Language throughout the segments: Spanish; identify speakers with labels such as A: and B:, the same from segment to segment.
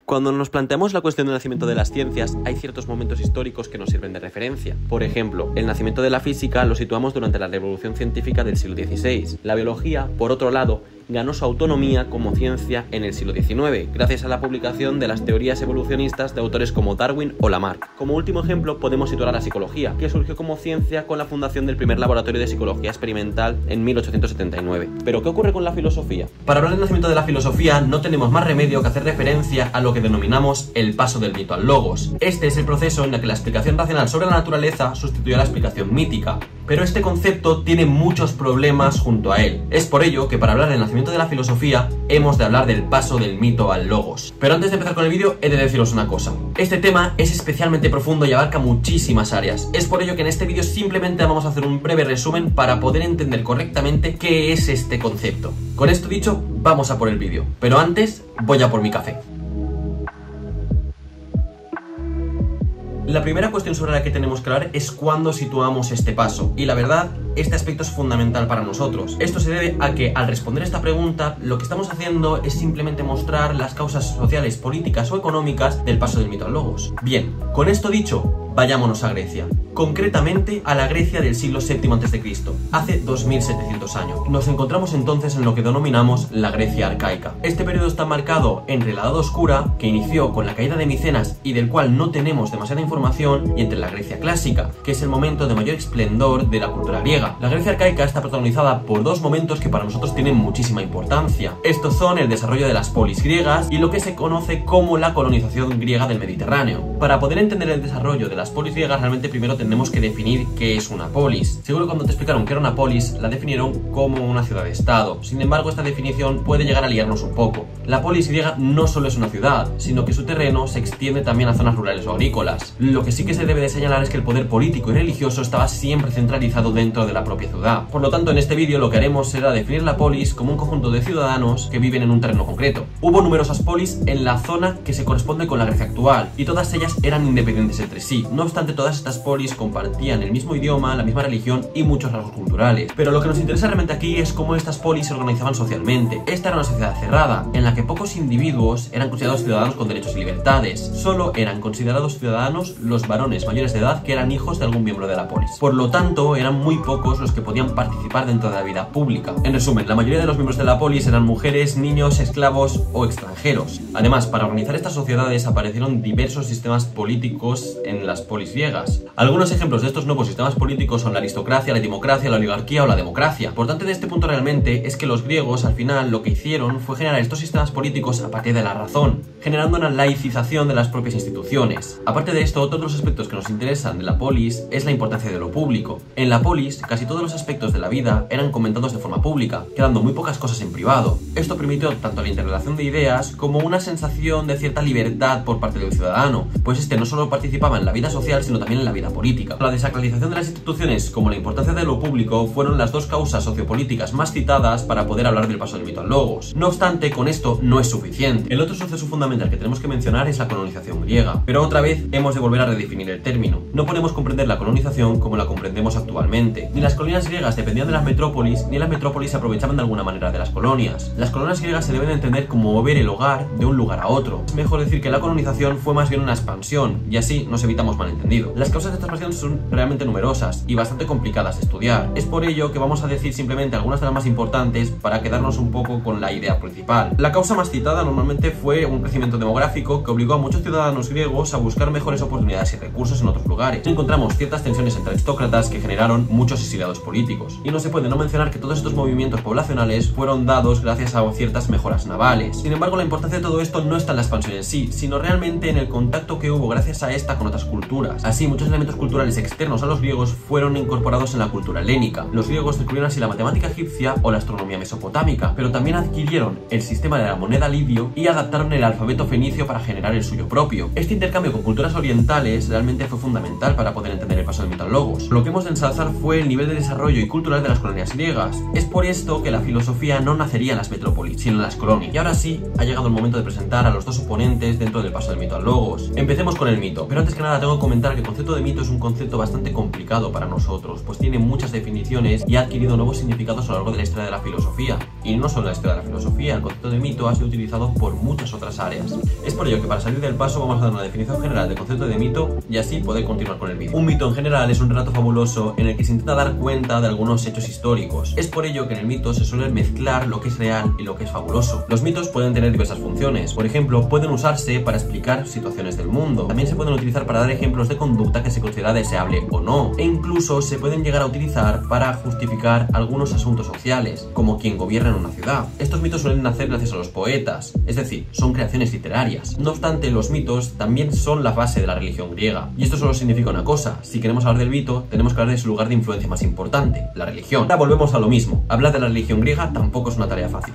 A: Cuando nos planteamos la cuestión del nacimiento de las ciencias, hay ciertos momentos históricos que nos sirven de referencia. Por ejemplo, el nacimiento de la física lo situamos durante la revolución científica del siglo XVI. La biología, por otro lado, ganó su autonomía como ciencia en el siglo XIX, gracias a la publicación de las teorías evolucionistas de autores como Darwin o Lamarck. Como último ejemplo, podemos situar a la psicología, que surgió como ciencia con la fundación del primer laboratorio de psicología experimental en 1879. ¿Pero qué ocurre con la filosofía? Para hablar del nacimiento de la filosofía, no tenemos más remedio que hacer referencia a lo que denominamos el paso del mito al logos. Este es el proceso en el que la explicación racional sobre la naturaleza sustituyó a la explicación mítica. Pero este concepto tiene muchos problemas junto a él. Es por ello que para hablar del nacimiento de la filosofía hemos de hablar del paso del mito al logos. Pero antes de empezar con el vídeo he de deciros una cosa. Este tema es especialmente profundo y abarca muchísimas áreas. Es por ello que en este vídeo simplemente vamos a hacer un breve resumen para poder entender correctamente qué es este concepto. Con esto dicho, vamos a por el vídeo. Pero antes, voy a por mi café. La primera cuestión sobre la que tenemos que hablar es cuándo situamos este paso, y la verdad, este aspecto es fundamental para nosotros. Esto se debe a que al responder esta pregunta, lo que estamos haciendo es simplemente mostrar las causas sociales, políticas o económicas del paso del mito al logos. Bien, con esto dicho, vayámonos a Grecia, concretamente a la Grecia del siglo VII a.C., hace 2700 años. Nos encontramos entonces en lo que denominamos la Grecia arcaica. Este periodo está marcado entre la Edad Oscura, que inició con la caída de Micenas y del cual no tenemos demasiada información, y entre la Grecia clásica, que es el momento de mayor esplendor de la cultura griega. La Grecia arcaica está protagonizada por dos momentos que para nosotros tienen muchísima importancia. Estos son el desarrollo de las polis griegas y lo que se conoce como la colonización griega del Mediterráneo. Para poder entender el desarrollo de las polis griegas, realmente primero tenemos que definir qué es una polis. Seguro cuando te explicaron qué era una polis, la definieron como una ciudad-estado. Sin embargo, esta definición puede llegar a liarnos un poco. La polis griega no solo es una ciudad, sino que su terreno se extiende también a zonas rurales o agrícolas. Lo que sí que se debe de señalar es que el poder político y religioso estaba siempre centralizado dentro de la propia ciudad. Por lo tanto, en este vídeo lo que haremos será definir la polis como un conjunto de ciudadanos que viven en un terreno concreto. Hubo numerosas polis en la zona que se corresponde con la Grecia actual, y todas ellas eran independientes entre sí. No obstante, todas estas polis compartían el mismo idioma, la misma religión y muchos rasgos culturales. Pero lo que nos interesa realmente aquí es cómo estas polis se organizaban socialmente. Esta era una sociedad cerrada, en la que pocos individuos eran considerados ciudadanos con derechos y libertades. Solo eran considerados ciudadanos los varones mayores de edad que eran hijos de algún miembro de la polis. Por lo tanto, eran muy pocos los que podían participar dentro de la vida pública. En resumen, la mayoría de los miembros de la polis eran mujeres, niños, esclavos o extranjeros. Además, para organizar estas sociedades aparecieron diversos sistemas políticos en las polis griegas. Algunos ejemplos de estos nuevos sistemas políticos son la aristocracia, la democracia, la oligarquía o la democracia. Lo importante de este punto realmente es que los griegos al final lo que hicieron fue generar estos sistemas políticos a partir de la razón, generando una laicización de las propias instituciones. Aparte de esto, otro de los aspectos que nos interesan de la polis es la importancia de lo público. En la polis, casi todos los aspectos de la vida eran comentados de forma pública, quedando muy pocas cosas en privado. Esto permitió tanto la interrelación de ideas como una sensación de cierta libertad por parte del ciudadano, pues este no solo participaba en la vida social, sino también en la vida política. La desacralización de las instituciones como la importancia de lo público fueron las dos causas sociopolíticas más citadas para poder hablar del paso del mito al logos. No obstante, con esto no es suficiente. El otro suceso fundamental que tenemos que mencionar es la colonización griega, pero otra vez hemos de volver a redefinir el término. No podemos comprender la colonización como la comprendemos actualmente. Ni las colonias griegas dependían de las metrópolis, ni las metrópolis se aprovechaban de alguna manera de las colonias. Las colonias griegas se deben entender como mover el hogar de un lugar a otro. Es mejor decir que la colonización fue más bien una expansión, y así nos evitamos malentendidos. Las causas de esta expansión son realmente numerosas y bastante complicadas de estudiar. Es por ello que vamos a decir simplemente algunas de las más importantes para quedarnos un poco con la idea principal. La causa más citada normalmente fue un crecimiento demográfico que obligó a muchos ciudadanos griegos a buscar mejores oportunidades y recursos en otros lugares. Encontramos ciertas tensiones entre aristócratas que generaron muchos exiliados políticos. Y no se puede no mencionar que todos estos movimientos poblacionales fueron dados gracias a ciertas mejoras navales. Sin embargo, la importancia de todo esto no está en la expansión en sí, sino realmente en el contacto que hubo gracias a esta con otras culturas. Así, muchos elementos culturales externos a los griegos fueron incorporados en la cultura helénica. Los griegos descubrieron así la matemática egipcia o la astronomía mesopotámica, pero también adquirieron el sistema de la moneda lidio y adaptaron el alfabeto fenicio para generar el suyo propio. Este intercambio con culturas orientales realmente fue fundamental para poder entender el paso del mito al logos. Lo que hemos de ensalzar fue el nivel nivel de desarrollo y cultural de las colonias griegas. Es por esto que la filosofía no nacería en las metrópolis, sino en las colonias. Y ahora sí, ha llegado el momento de presentar a los dos oponentes dentro del paso del mito al logos. Empecemos con el mito, pero antes que nada tengo que comentar que el concepto de mito es un concepto bastante complicado para nosotros, pues tiene muchas definiciones y ha adquirido nuevos significados a lo largo de la historia de la filosofía. Y no solo en la historia de la filosofía, el concepto de mito ha sido utilizado por muchas otras áreas. Es por ello que para salir del paso vamos a dar una definición general del concepto de mito y así poder continuar con el vídeo. Un mito en general es un relato fabuloso en el que se intenta dar cuenta de algunos hechos históricos. Es por ello que en el mito se suele mezclar lo que es real y lo que es fabuloso. Los mitos pueden tener diversas funciones. Por ejemplo, pueden usarse para explicar situaciones del mundo. También se pueden utilizar para dar ejemplos de conducta que se considera deseable o no. E incluso se pueden llegar a utilizar para justificar algunos asuntos sociales, como quien gobierna en una ciudad. Estos mitos suelen nacer gracias a los poetas, es decir, son creaciones literarias. No obstante, los mitos también son la base de la religión griega. Y esto solo significa una cosa: si queremos hablar del mito, tenemos que hablar de su lugar de influencia más importante, la religión. Ahora volvemos a lo mismo. Hablar de la religión griega tampoco es una tarea fácil.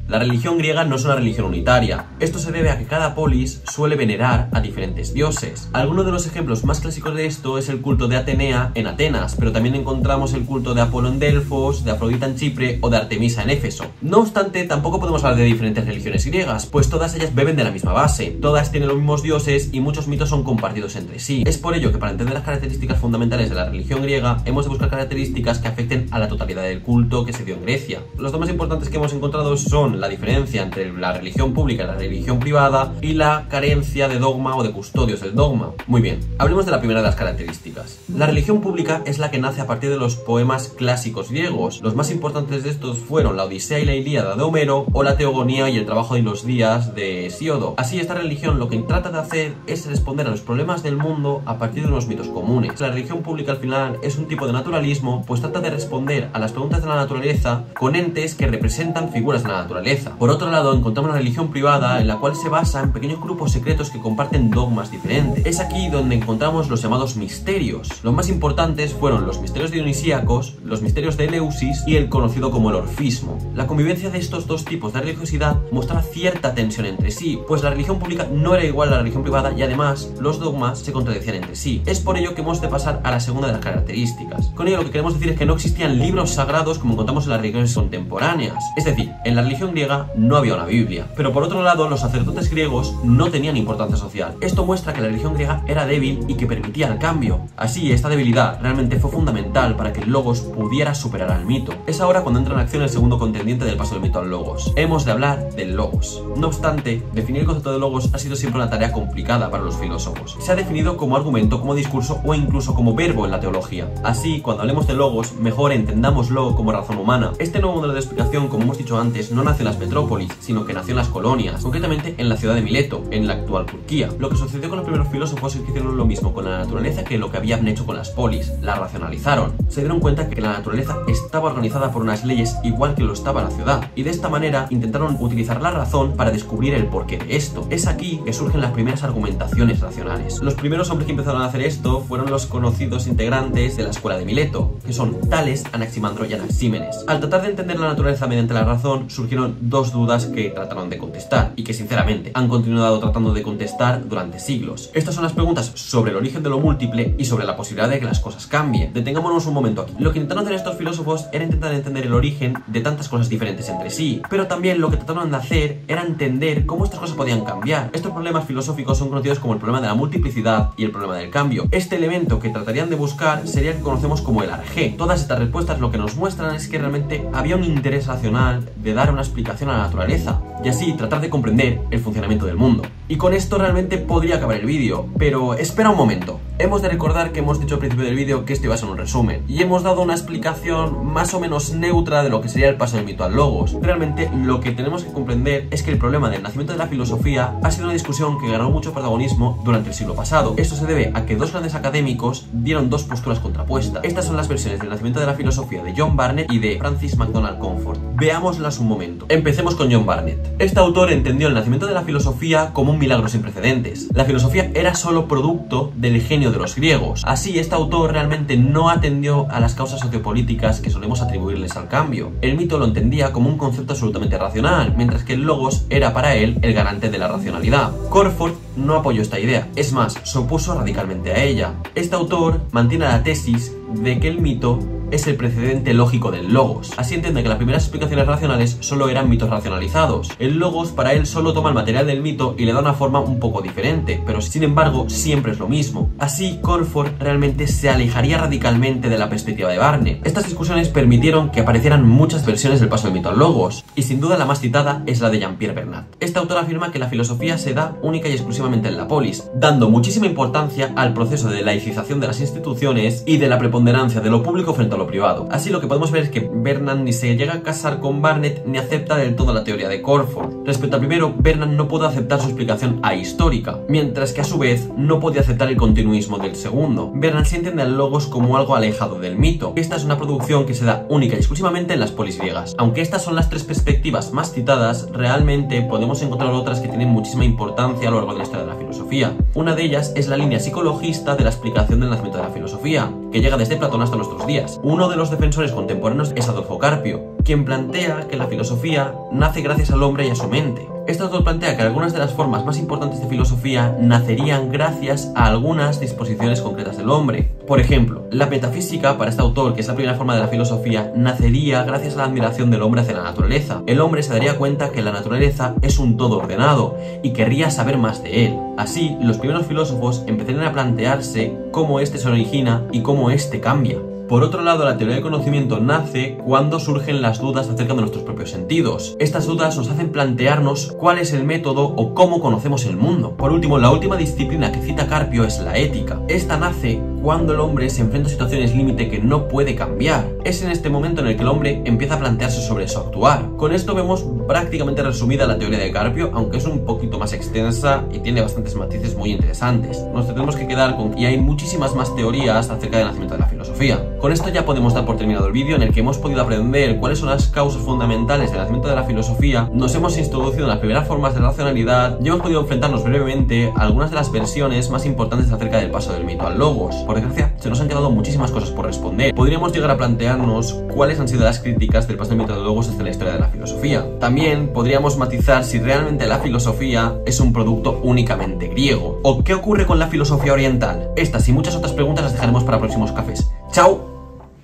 A: La religión griega no es una religión unitaria. Esto se debe a que cada polis suele venerar a diferentes dioses. Algunos de los ejemplos más clásicos de esto es el culto de Atenea en Atenas, pero también encontramos el culto de Apolo en Delfos, de Afrodita en Chipre o de Artemisa en Éfeso. No obstante, tampoco podemos hablar de diferentes religiones griegas, pues todas ellas beben de la misma base, todas tienen los mismos dioses y muchos mitos son compartidos entre sí. Es por ello que para entender las características fundamentales de la religión griega, hemos de buscar características que afecten a la totalidad del culto que se dio en Grecia. Los dos más importantes que hemos encontrado son la diferencia entre la religión pública y la religión privada y la carencia de dogma o de custodios del dogma. Muy bien, hablemos de la primera de las características. La religión pública es la que nace a partir de los poemas clásicos griegos. Los más importantes de estos fueron la Odisea y la Ilíada de Homero o la Teogonía y el trabajo de los días de Hesíodo. Así, esta religión lo que trata de hacer es responder a los problemas del mundo a partir de unos mitos comunes. La religión pública al final es un tipo de naturalismo, pues trata de responder a las preguntas de la naturaleza con entes que representan figuras de la naturaleza. Por otro lado, encontramos una religión privada en la cual se basa en pequeños grupos secretos que comparten dogmas diferentes. Es aquí donde encontramos los llamados misterios. Los más importantes fueron los misterios dionisíacos, los misterios de Eleusis y el conocido como el orfismo. La convivencia de estos dos tipos de religiosidad mostraba cierta tensión entre sí, pues la religión pública no era igual a la religión privada y además los dogmas se contradecían entre sí. Es por ello que hemos de pasar a la segunda de las características. Con ello lo que queremos decir es que no existían libros sagrados como encontramos en las religiones contemporáneas. Es decir, en la religión griega no había una Biblia. Pero por otro lado, los sacerdotes griegos no tenían importancia social. Esto muestra que la religión griega era débil y que permitía el cambio. Así, esta debilidad realmente fue fundamental para que el logos pudiera superar al mito. Es ahora cuando entra en acción el segundo contendiente del paso del mito al logos. Hemos de hablar del logos. No obstante, definir el concepto de logos ha sido siempre una tarea complicada para los filósofos. Se ha definido como argumento, como discurso o incluso como verbo en la teología. Así, cuando hablemos de logos, mejor entendámoslo como razón humana. Este nuevo modelo de explicación, como hemos dicho antes, no nace en las metrópolis, sino que nació en las colonias, concretamente en la ciudad de Mileto, en la actual Turquía. Lo que sucedió con los primeros filósofos es que hicieron lo mismo con la naturaleza que lo que habían hecho con las polis, la racionalizaron. Se dieron cuenta que la naturaleza estaba organizada por unas leyes igual que lo estaba la ciudad, y de esta manera intentaron utilizar la razón para descubrir el porqué de esto. Es aquí que surgen las primeras argumentaciones racionales. Los primeros hombres que empezaron a hacer esto fueron los conocidos integrantes de la escuela de Mileto, que son Tales, Anaximandro y Anaxímenes. Al tratar de entender la naturaleza mediante la razón, surgieron dos dudas que trataron de contestar y que sinceramente han continuado tratando de contestar durante siglos. Estas son las preguntas sobre el origen de lo múltiple y sobre la posibilidad de que las cosas cambien. Detengámonos un momento aquí. Lo que intentaron hacer estos filósofos era intentar entender el origen de tantas cosas diferentes entre sí, pero también lo que trataron de hacer era entender cómo estas cosas podían cambiar. Estos problemas filosóficos son conocidos como el problema de la multiplicidad y el problema del cambio. Este elemento que tratarían de buscar sería el que conocemos como el arjé. Todas estas respuestas lo que nos muestran es que realmente había un interés racional de dar una explicación a la naturaleza y así tratar de comprender el funcionamiento del mundo. Y con esto realmente podría acabar el vídeo, pero espera un momento. Hemos de recordar que hemos dicho al principio del vídeo que este iba a ser un resumen y hemos dado una explicación más o menos neutra de lo que sería el paso del mito al logos. Realmente lo que tenemos que comprender es que el problema del nacimiento de la filosofía ha sido una discusión que ganó mucho protagonismo durante el siglo pasado. Esto se debe a que dos grandes académicos dieron dos posturas contrapuestas. Estas son las versiones del nacimiento de la filosofía de John Barnett y de Francis MacDonald Comfort. Veámoslas un momento. Empecemos con John Barnett. Este autor entendió el nacimiento de la filosofía como un milagro sin precedentes. La filosofía era solo producto del genio de los griegos. Así, este autor realmente no atendió a las causas sociopolíticas que solemos atribuirles al cambio. El mito lo entendía como un concepto absolutamente racional, mientras que el logos era para él el garante de la racionalidad. Comfort no apoyó esta idea, es más, se opuso radicalmente a ella. Este autor mantiene la tesis de que el mito es el precedente lógico del logos. Así entiende que las primeras explicaciones racionales solo eran mitos racionalizados. El logos para él solo toma el material del mito y le da una forma un poco diferente, pero sin embargo siempre es lo mismo. Así, Corford realmente se alejaría radicalmente de la perspectiva de Barnett. Estas discusiones permitieron que aparecieran muchas versiones del paso del mito al logos, y sin duda la más citada es la de Jean-Pierre Bernard. Este autor afirma que la filosofía se da única y exclusivamente en la polis, dando muchísima importancia al proceso de laicización de las instituciones y de la preponderancia de lo público frente a lo privado. Así, lo que podemos ver es que Bernard ni se llega a casar con Barnett ni acepta del todo la teoría de Corford. Respecto al primero, Bernard no puede aceptar su explicación ahistórica, mientras que a su vez no puede aceptar el continuismo del segundo. Bernard sí entiende al logos como algo alejado del mito. Esta es una producción que se da única y exclusivamente en las polis griegas. Aunque estas son las tres perspectivas más citadas, realmente podemos encontrar otras que tienen muchísima importancia a lo largo de la historia de la filosofía. Una de ellas es la línea psicologista de la explicación del nacimiento de la filosofía, que llega desde Platón hasta nuestros días. Uno de los defensores contemporáneos es Adolfo Carpio, quien plantea que la filosofía nace gracias al hombre y a su mente. Este autor plantea que algunas de las formas más importantes de filosofía nacerían gracias a algunas disposiciones concretas del hombre. Por ejemplo, la metafísica, para este autor, que es la primera forma de la filosofía, nacería gracias a la admiración del hombre hacia la naturaleza. El hombre se daría cuenta que la naturaleza es un todo ordenado y querría saber más de él. Así, los primeros filósofos empezarían a plantearse cómo este se origina y cómo este cambia. Por otro lado, la teoría del conocimiento nace cuando surgen las dudas acerca de nuestros propios sentidos. Estas dudas nos hacen plantearnos cuál es el método o cómo conocemos el mundo. Por último, la última disciplina que cita Carpio es la ética. Esta nace cuando el hombre se enfrenta a situaciones límite que no puede cambiar. Es en este momento en el que el hombre empieza a plantearse sobre su actuar. Con esto vemos prácticamente resumida la teoría de Carpio, aunque es un poquito más extensa y tiene bastantes matices muy interesantes. Nos tenemos que quedar con que hay muchísimas más teorías acerca del nacimiento de la filosofía. Con esto ya podemos dar por terminado el vídeo, en el que hemos podido aprender cuáles son las causas fundamentales del nacimiento de la filosofía, nos hemos introducido en las primeras formas de racionalidad y hemos podido enfrentarnos brevemente a algunas de las versiones más importantes acerca del paso del mito al logos. Por desgracia, se nos han quedado muchísimas cosas por responder. Podríamos llegar a plantearnos cuáles han sido las críticas del paso del mito al logos desde la historia de la filosofía. También podríamos matizar si realmente la filosofía es un producto únicamente griego. ¿O qué ocurre con la filosofía oriental? Estas y muchas otras preguntas las dejaremos para próximos cafés. ¡Chao!